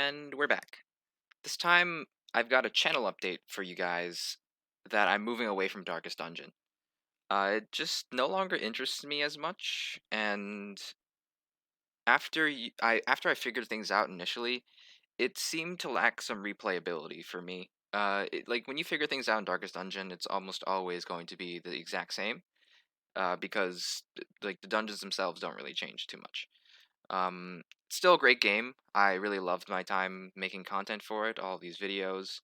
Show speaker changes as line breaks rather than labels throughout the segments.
And we're back. This time, I've got a channel update for you guys that I'm moving away from Darkest Dungeon. It just no longer interests me as much, and after I figured things out initially, it seemed to lack some replayability for me. Like when you figure things out in Darkest Dungeon, it's almost always going to be the exact same, because like the dungeons themselves don't really change too much. Still a great game. I really loved my time making content for it, all these videos.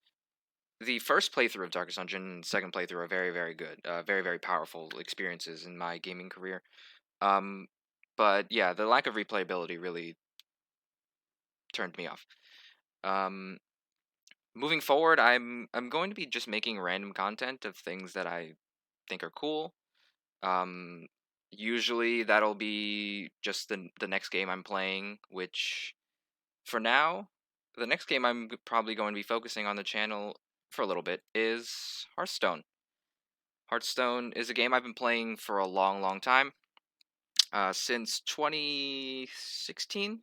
The first playthrough of Darkest Dungeon and second playthrough are very, very good. Very, very powerful experiences in my gaming career. Um, but yeah, the lack of replayability really turned me off. Um, Moving forward, I'm going to be just making random content of things that I think are cool. Um, Usually that'll be just the next game I'm playing, which for now, the next game probably going to be focusing on the channel for a little bit is Hearthstone. Hearthstone is a game I've been playing for a long, long time, since 2016,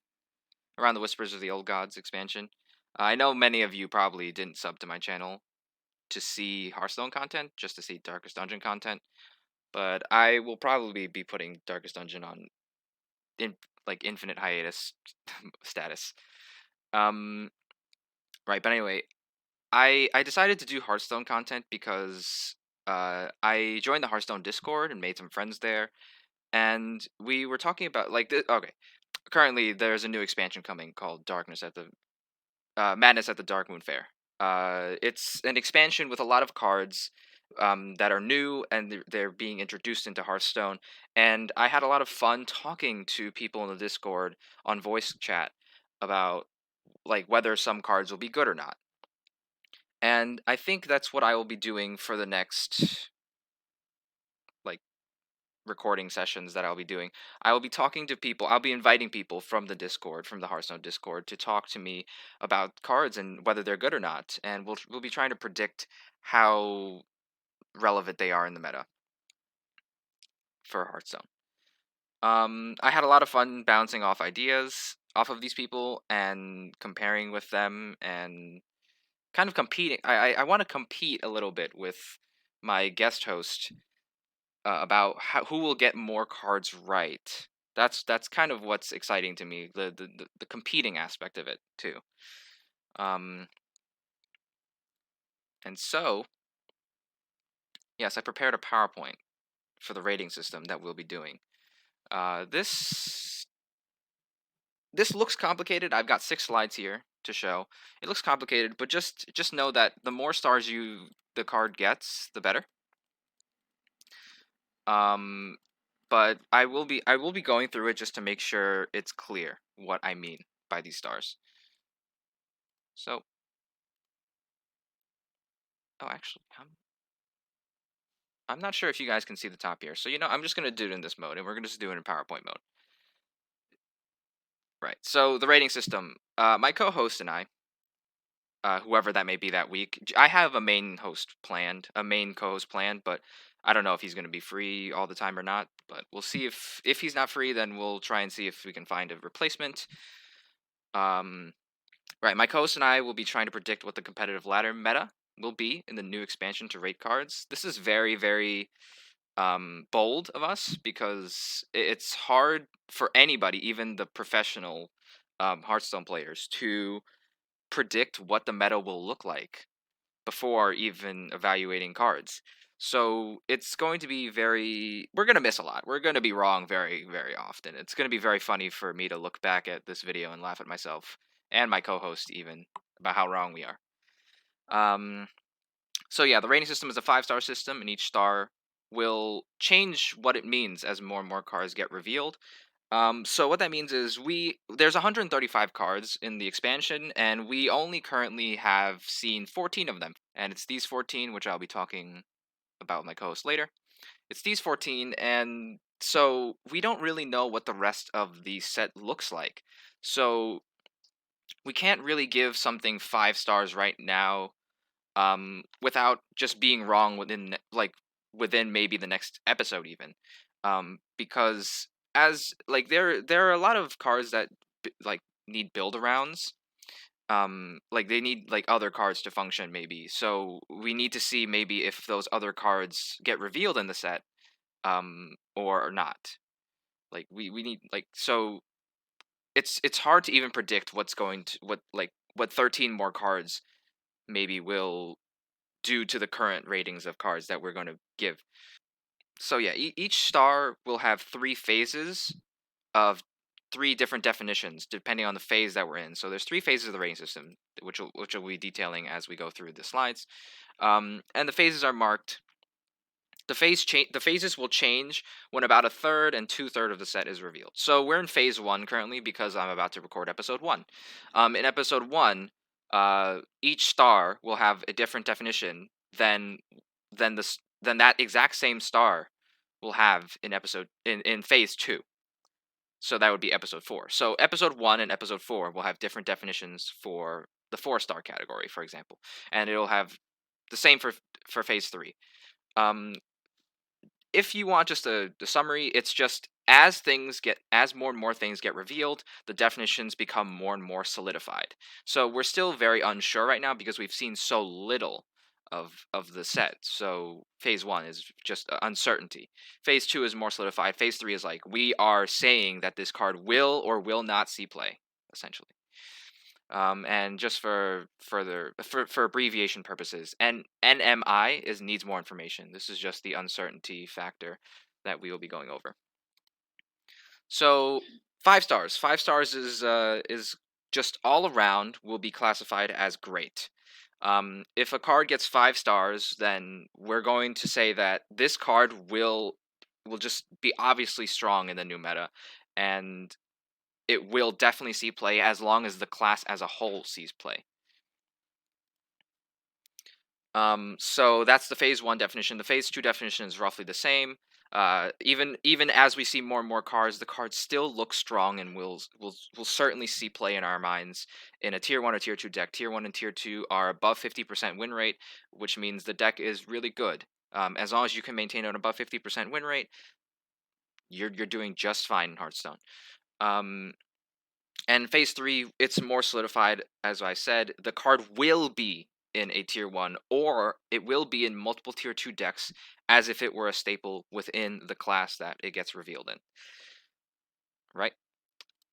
around the Whispers of the Old Gods expansion. I know many of you probably didn't sub to my channel to see Hearthstone content, just to see Darkest Dungeon content, but I will probably be putting Darkest Dungeon on in like infinite hiatus status. Um, right, but anyway, I decided to do Hearthstone content because I joined the Hearthstone Discord and made some friends there, and we were talking about okay. Currently, there's a new expansion coming called Madness at the Dark Moon Fair. It's an expansion with a lot of cards that are new and they're being introduced into Hearthstone. And I had a lot of fun talking to people in the Discord on voice chat about like whether some cards will be good or not. And I think that's what I will be doing for the next like recording sessions that I'll be doing. I will be talking to people. I'll be inviting people from the Discord, from the Hearthstone Discord, to talk to me about cards and whether they're good or not. And we'll be trying to predict how relevant they are in the meta for Hearthstone. I had a lot of fun bouncing off ideas off of these people and comparing with them and kind of competing. I want to compete a little bit with my guest host about who will get more cards right. That's kind of what's exciting to me. The competing aspect of it too. Um, and so yes, I prepared a PowerPoint for the rating system that we'll be doing. This looks complicated. I've got 6 slides here to show. It looks complicated, but just know that the more stars the card gets, the better. Um, but I will be going through it just to make sure it's clear what I mean by these stars. So, oh, actually, I'm not sure if you guys can see the top here. So, I'm just gonna do it in this mode, and we're gonna just do it in PowerPoint mode. Right. So the rating system. My co-host and I, whoever that may be that week, I have a main co-host planned, but I don't know if he's gonna be free all the time or not. But we'll see if he's not free, then we'll try and see if we can find a replacement. Um, Right, my co-host and I will be trying to predict what the competitive ladder meta will be in the new expansion to rate cards. This is very, very bold of us because it's hard for anybody, even the professional Hearthstone players, to predict what the meta will look like before even evaluating cards. So it's going to be we're going to miss a lot. We're going to be wrong very, very often. It's going to be very funny for me to look back at this video and laugh at myself and my co-host even about how wrong we are. Um, so yeah, the rating system is a 5-star system, and each star will change what it means as more and more cards get revealed. So what that means is there's 135 cards in the expansion, and we only currently have seen 14 of them, and it's these 14 which I'll be talking about with my co-host later. It's these 14, and so we don't really know what the rest of the set looks like. So we can't really give something 5 stars right now, without just being wrong within maybe the next episode even, because as like there are a lot of cards that like need build arounds, like they need like other cards to function maybe. So we need to see maybe if those other cards get revealed in the set, or not. Like we need like so it's hard to even predict what's going to what 13 more cards maybe will do to the current ratings of cards that we're going to give. So yeah, each star will have three phases of three different definitions depending on the phase that we're in. So there's three phases of the rating system, which will be detailing as we go through the slides. And the phases are marked. The phases will change when about a third and two-third of the set is revealed. So we're in phase one currently because I'm about to record episode one. In episode one, each star will have a different definition than than that exact same star will have in phase two. So that would be episode four. So episode one and episode four will have different definitions for the four-star category, for example, and it'll have the same for phase three. Um, if you want just the summary, it's just as more and more things get revealed, the definitions become more and more solidified. So we're still very unsure right now because we've seen so little of the set. So phase one is just uncertainty. Phase two is more solidified. Phase three is like we are saying that this card will or will not see play, essentially. And just for abbreviation purposes, and NMI is needs more information. This is just the uncertainty factor that we will be going over. So 5 stars. 5 stars is just all around will be classified as great. If a card gets 5 stars, then we're going to say that this card will just be obviously strong in the new meta, and it will definitely see play as long as the class as a whole sees play. So that's the phase one definition. The phase two definition is roughly the same. Even as we see more and more cards, the cards still look strong and will certainly see play in our minds in a tier one or tier two deck. Tier one and tier two are above 50% win rate, which means the deck is really good. As long as you can maintain an above 50% win rate, you're doing just fine in Hearthstone. And phase three, it's more solidified. As I said, the card will be in a tier one, or it will be in multiple tier two decks, as if it were a staple within the class that it gets revealed in. Right?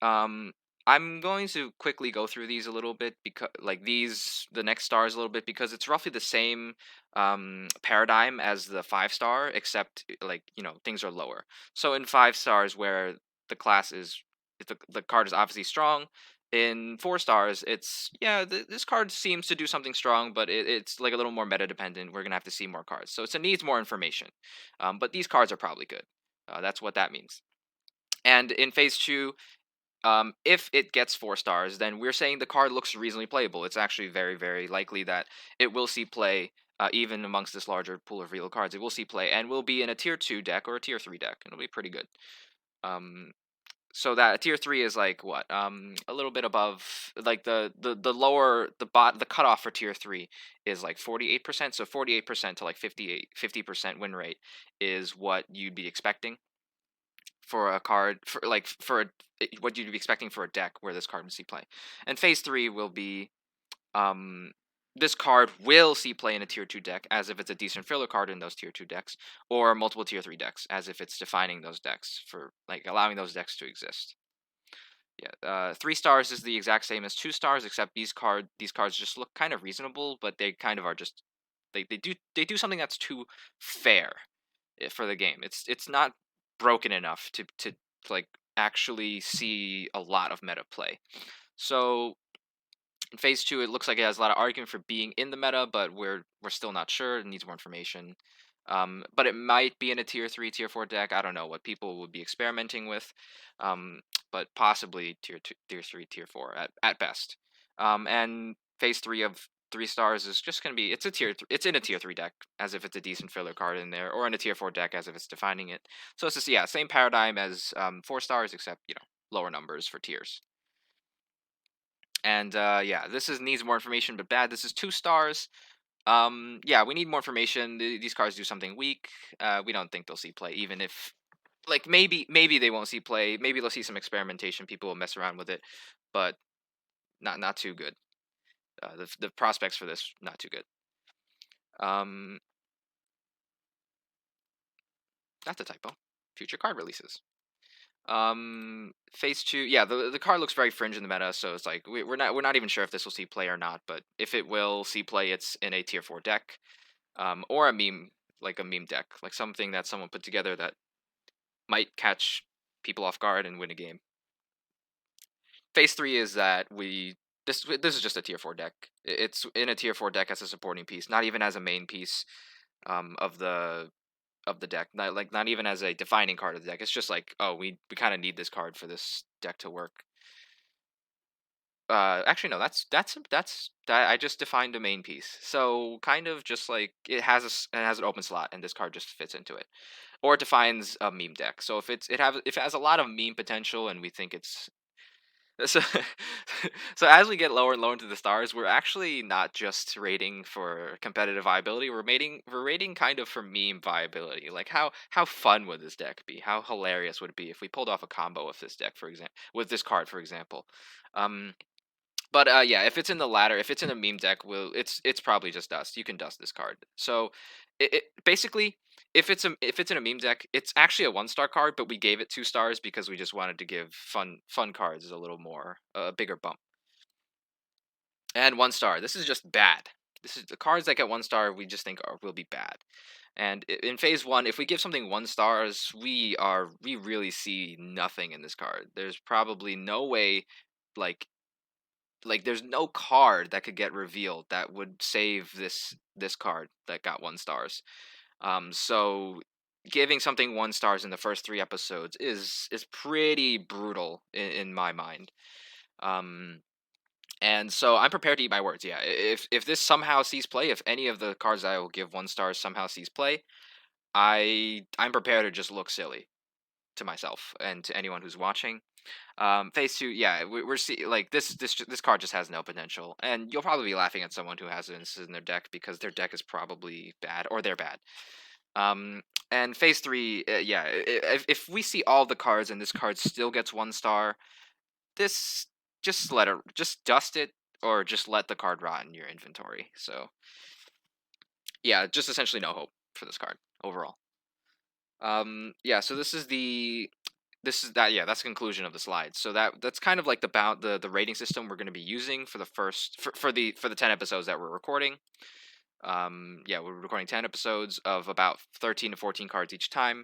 Um, I'm going to quickly go through these a little bit because, like the next stars a little bit because it's roughly the same paradigm as the 5 star, except like things are lower. So in 5 stars, where the class is, if the card is obviously strong. In 4 stars, it's this card seems to do something strong, but it's like a little more meta dependent. We're gonna have to see more cards, so it needs more information. But these cards are probably good. That's what that means. And in phase two, if it gets 4 stars, then we're saying the card looks reasonably playable. It's actually very, very likely that it will see play, even amongst this larger pool of real cards. It will see play and will be in a tier 2 deck or a tier 3 deck. It'll be pretty good. So that tier 3 is like what? A little bit above, like the lower, the cutoff for tier 3 is like 48%. So 48% to like 50% win rate is what you'd be expecting for a card what you'd be expecting for a deck where this card would see play. And phase three will be um this card will see play in a tier 2 deck as if it's a decent filler card in those tier 2 decks, or multiple tier 3 decks as if it's defining those decks, for like allowing those decks to exist. 3 stars is the exact same as 2 stars, except these cards just look kind of reasonable, but they kind of are just they do something that's too fair for the game. It's not broken enough to like actually see a lot of meta play. So in phase two, it looks like it has a lot of argument for being in the meta, but we're still not sure. It needs more information. But it might be in a tier 3, tier 4 deck. I don't know what people would be experimenting with, but possibly tier 2, tier 3, tier 4 at best. And phase three of 3 stars is just going to be it's in a tier 3 deck as if it's a decent filler card in there, or in a tier 4 deck as if it's defining it. So it's just same paradigm as 4 stars, except lower numbers for tiers. And this needs more information, but bad. This is 2 stars. We need more information. These cards do something weak. We don't think they'll see play, even if like maybe they won't see play. Maybe they'll see some experimentation. People will mess around with it, but not too good. The prospects for this not too good. Um, that's a typo. Future card releases. Phase two, yeah, the card looks very fringe in the meta, so it's like we're not even sure if this will see play or not. But if it will see play, it's in a tier 4 deck, or a meme, like a meme deck, like something that someone put together that might catch people off guard and win a game. Phase three is that this is just a tier 4 deck. It's in a tier 4 deck as a supporting piece, not even as a main piece of the deck. Not even as a defining card of the deck. It's just like, oh, we kind of need this card for this deck to work. Actually, no, that I just defined a main piece. So kind of just like it has an open slot, and this card just fits into it, or it defines a meme deck. So if it has a lot of meme potential, and we think it's so so as we get lower and lower into the stars, we're actually not just rating for competitive viability. We're rating kind of for meme viability. Like how fun would this deck be? How hilarious would it be if we pulled off a combo with this deck, for example, with this card, for example. Um, but yeah, if it's in the latter, if it's in a meme deck, it's probably just dust. You can dust this card. So it basically, if it's in a meme deck, it's actually a 1-star card, but we gave it 2 stars because we just wanted to give fun cards a little more a bigger bump. And 1 star, this is just bad. This is the cards that get 1 star. We just think will be bad. And in phase one, if we give something 1 stars, we really see nothing in this card. There's probably no way, like there's no card that could get revealed that would save this card that got 1 stars. So giving something 1 stars in the first 3 episodes is pretty brutal in my mind. Um, and so I'm prepared to eat my words. Yeah, if this somehow sees play, if any of the cards I will give 1 stars somehow sees play, I'm prepared to just look silly to myself and to anyone who's watching. Phase two, yeah, we're see like this card just has no potential, and you'll probably be laughing at someone who has this in their deck because their deck is probably bad or they're bad. Um, and phase three, yeah, if we see all the cards and this card still gets 1 star, this just dust it or just let the card rot in your inventory. So yeah, just essentially no hope for this card overall. Yeah, so this is that yeah, that's the conclusion of the slide. So that's kind of like the rating system we're going to be using for the first for the 10 episodes that we're recording. Yeah, we're recording 10 episodes of about 13 to 14 cards each time.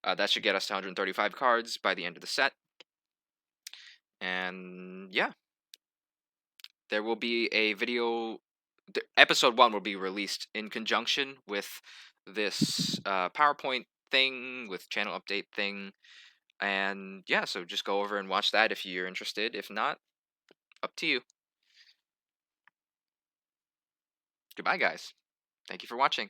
That should get us to 135 cards by the end of the set. And yeah, there will be a video. Episode 1 will be released in conjunction with this PowerPoint thing, with channel update thing. And yeah, so just go over and watch that if you're interested. If not, up to you. Goodbye, guys. Thank you for watching.